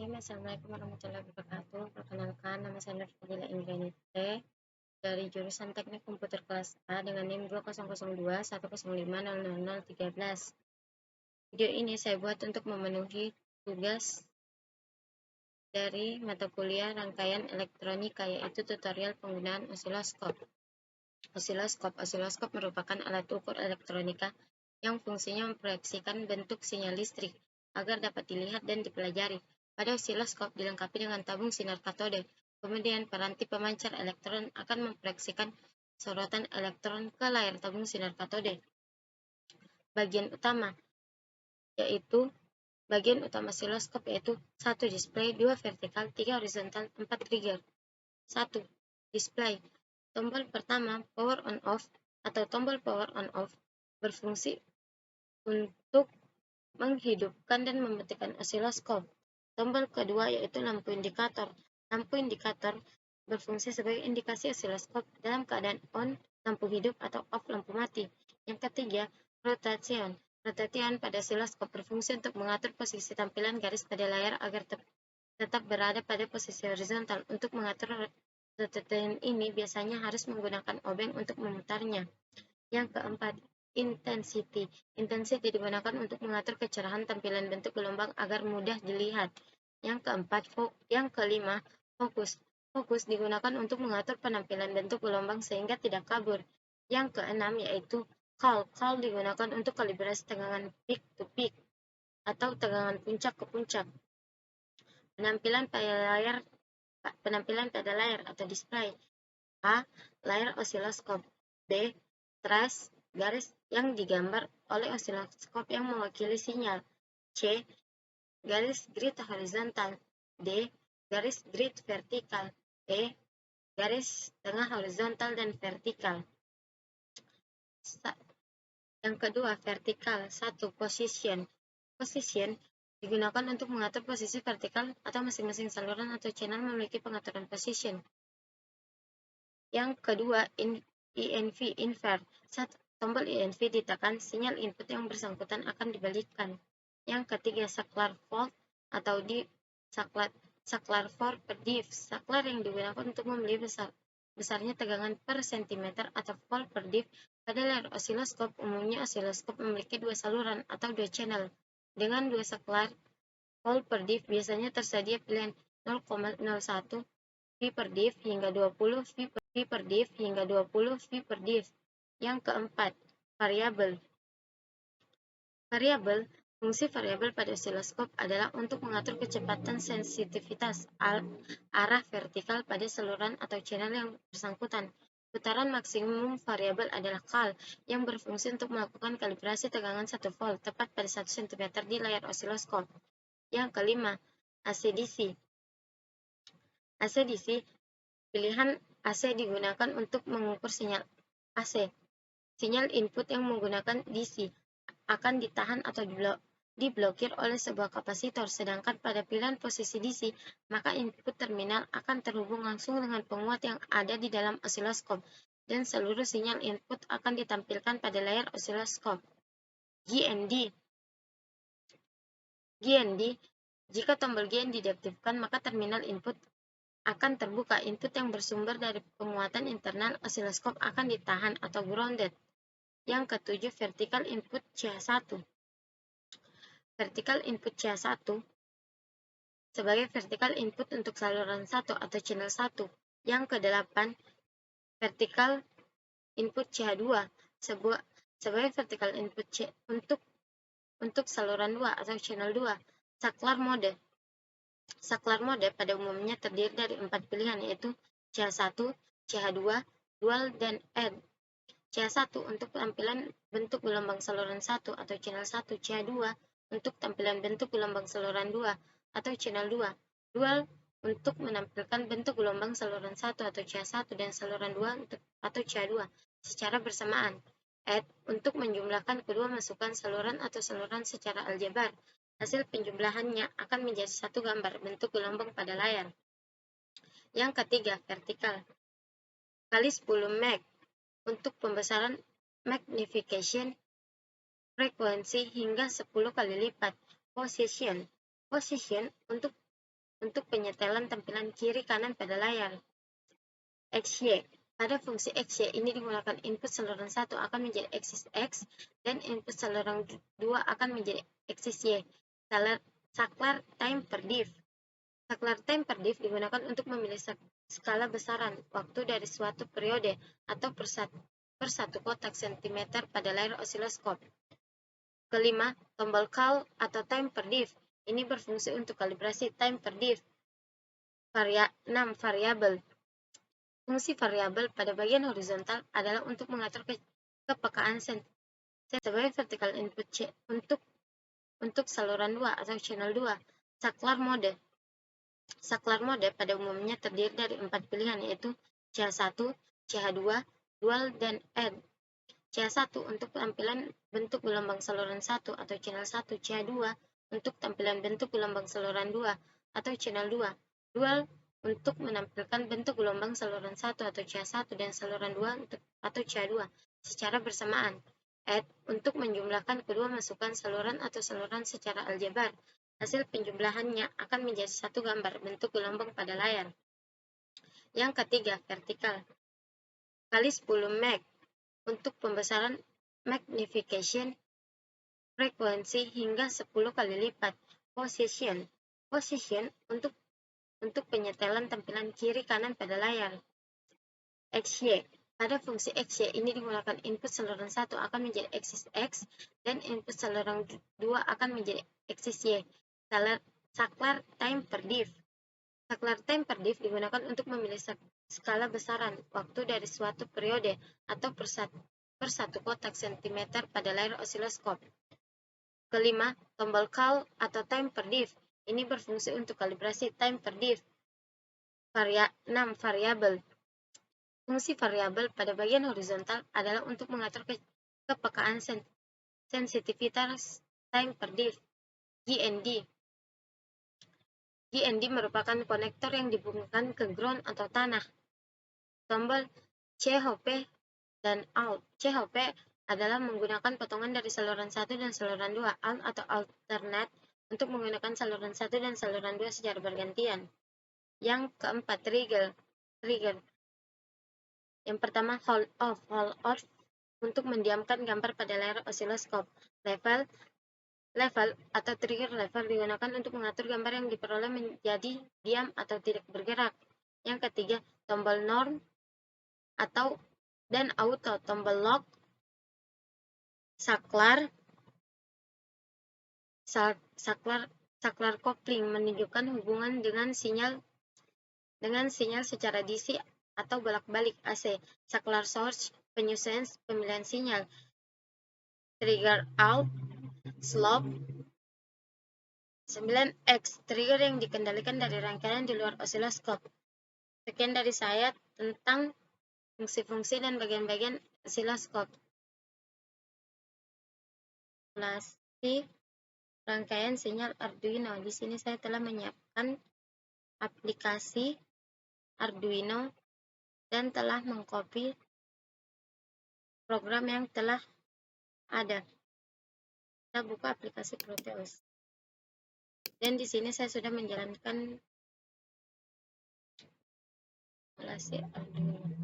Bismillahirrahmanirrahim. Assalamualaikum warahmatullahi wabarakatuh. Perkenalkan, nama saya Nur Fadila Indrianite dari jurusan Teknik Komputer kelas A dengan NIM 200210500013. Video ini saya buat untuk memenuhi tugas dari mata kuliah rangkaian elektronika, yaitu tutorial penggunaan osiloskop. Osiloskop merupakan alat ukur elektronika yang fungsinya memproyeksikan bentuk sinyal listrik agar dapat dilihat dan dipelajari. Pada osiloskop dilengkapi dengan tabung sinar katode. Kemudian peranti pemancar elektron akan memproyeksikan sorotan elektron ke layar tabung sinar katode. Bagian utama osiloskop yaitu 1. Display, 2. Vertikal, 3. Horizontal, 4. Trigger. 1. Display. Tombol pertama, power on off atau tombol power on off, berfungsi untuk menghidupkan dan mematikan osiloskop. Tombol kedua yaitu lampu indikator. Lampu indikator berfungsi sebagai indikasi osiloskop dalam keadaan on, lampu hidup, atau off, lampu mati. Yang ketiga, rotation. Rotation pada osiloskop berfungsi untuk mengatur posisi tampilan garis pada layar agar tetap berada pada posisi horizontal. Untuk mengatur rotation ini biasanya harus menggunakan obeng untuk memutarnya. Yang keempat, intensity. Intensity digunakan untuk mengatur kecerahan tampilan bentuk gelombang agar mudah dilihat. Yang kelima, fokus. Fokus digunakan untuk mengatur penampilan bentuk gelombang sehingga tidak kabur. Yang keenam yaitu call. Call digunakan untuk kalibrasi tegangan peak to peak atau tegangan puncak ke puncak. Penampilan pada layar atau display. A. Layar osiloskop. B. Trace garis yang digambar oleh osiloskop yang mewakili sinyal. C. Garis grid horizontal. D. Garis grid vertikal. E. Garis tengah horizontal dan vertikal. Yang kedua, vertikal. 1. Position. Position digunakan untuk mengatur posisi vertikal atau masing-masing saluran atau channel memiliki pengaturan position. Yang kedua, INV, invert. Saat tombol INV ditekan, sinyal input yang bersangkutan akan dibalikkan. Yang ketiga, saklar volt atau saklar for per div. Saklar yang digunakan untuk membeli besarnya tegangan per cm atau volt per div. Pada layar osiloskop, umumnya osiloskop memiliki 2 saluran atau 2 channel. Dengan 2 saklar volt per div, biasanya tersedia pilihan 0,01 V per div hingga 20 V per div hingga 20 V per div. Yang keempat, variabel. Fungsi variabel pada osiloskop adalah untuk mengatur kecepatan sensitivitas arah vertikal pada saluran atau channel yang bersangkutan. Putaran maksimum variabel adalah CAL yang berfungsi untuk melakukan kalibrasi tegangan 1 volt tepat pada 1 cm di layar osiloskop. Yang kelima, AC/DC. AC/DC, pilihan AC digunakan untuk mengukur sinyal AC. Sinyal input yang menggunakan DC akan ditahan atau diblokir oleh sebuah kapasitor, sedangkan pada pilihan posisi DC, maka input terminal akan terhubung langsung dengan penguat yang ada di dalam osiloskop, dan seluruh sinyal input akan ditampilkan pada layar osiloskop. GND, jika tombol GND diaktifkan, maka terminal input akan terbuka. Input yang bersumber dari penguatan internal osiloskop akan ditahan atau grounded. Yang ketujuh, vertical input CH1. Vertical input CH1 sebagai vertical input untuk saluran 1 atau channel 1. Yang kedelapan, vertical input CH2 sebagai vertical input untuk saluran 2 atau channel 2. Saklar mode pada umumnya terdiri dari 4 pilihan, yaitu CH1, CH2, dual, dan add. CH1 untuk tampilan bentuk gelombang saluran 1 atau channel 1, CH2 untuk tampilan bentuk gelombang saluran 2 atau channel 2, dual untuk menampilkan bentuk gelombang saluran 1 atau CH1 dan saluran 2 atau CH2 secara bersamaan, add untuk menjumlahkan kedua masukan saluran atau saluran secara aljabar. Hasil penjumlahannya akan menjadi satu gambar bentuk gelombang pada layar. Yang ketiga, vertikal kali 10 meg untuk pembesaran magnification frekuensi hingga 10 kali lipat. Position untuk untuk penyetelan tampilan kiri kanan pada layar. XY. Pada fungsi XY ini digunakan input saluran 1 akan menjadi aksis X dan input saluran 2 akan menjadi aksis Y. Saklar time per div. Saklar time per div digunakan untuk memilih skala besaran waktu dari suatu periode atau per satu kotak sentimeter pada layar osiloskop. Kelima, tombol call atau time per div. Ini berfungsi untuk kalibrasi time per div. 6. Variabel. Fungsi variabel pada bagian horizontal adalah untuk mengatur kepekaan sebagai vertical input untuk saluran 2 atau channel 2. Saklar mode. Saklar mode pada umumnya terdiri dari 4 pilihan, yaitu CH1, CH2, dual, dan add. CH1 untuk tampilan bentuk gelombang saluran 1 atau channel 1, CH2 untuk tampilan bentuk gelombang saluran 2 atau channel 2, dual untuk menampilkan bentuk gelombang saluran 1 atau CH1 dan saluran 2 atau CH2 secara bersamaan. Add untuk menjumlahkan kedua masukan saluran atau saluran secara aljabar. Hasil penjumlahannya akan menjadi satu gambar bentuk gelombang pada layar. Yang ketiga, vertikal. Kali 10 meg untuk pembesaran magnification frekuensi hingga 10 kali lipat. Position untuk penyetelan tampilan kiri kanan pada layar. XY. Pada fungsi XY ini digunakan input saluran 1 akan menjadi aksis X dan input saluran 2 akan menjadi aksis Y. Saklar time per div. Saklar time per div digunakan untuk memilih skala besaran waktu dari suatu periode atau per satu kotak sentimeter pada layar osiloskop. Kelima, tombol call atau time per div. Ini berfungsi untuk kalibrasi time per div. 6. Variabel. Fungsi variabel pada bagian horizontal adalah untuk mengatur kepekaan sensitivitas time per div. GND. GND merupakan konektor yang dihubungkan ke ground atau tanah. Tombol CHP dan out. CHP adalah menggunakan potongan dari saluran 1 dan saluran 2, out atau alternate untuk menggunakan saluran 1 dan saluran 2 secara bergantian. Yang keempat, trigger. Yang pertama, hold off untuk mendiamkan gambar pada layar osiloskop. Level atau trigger level digunakan untuk mengatur gambar yang diperoleh menjadi diam atau tidak bergerak. Yang ketiga, tombol norm dan auto. Tombol lock, saklar coupling menunjukkan hubungan dengan sinyal secara DC atau bolak-balik AC. Saklar source, penyesuaian pemilihan sinyal. Trigger out, slope. 9X, trigger yang dikendalikan dari rangkaian di luar osiloskop. Sekian dari saya tentang fungsi-fungsi dan bagian-bagian osiloskop. Simulasi rangkaian sinyal Arduino. Di sini saya telah menyiapkan aplikasi Arduino dan telah mengcopy program yang telah ada. Kita buka aplikasi Proteus. Dan di sini saya sudah menjalankan simulasi Arduino.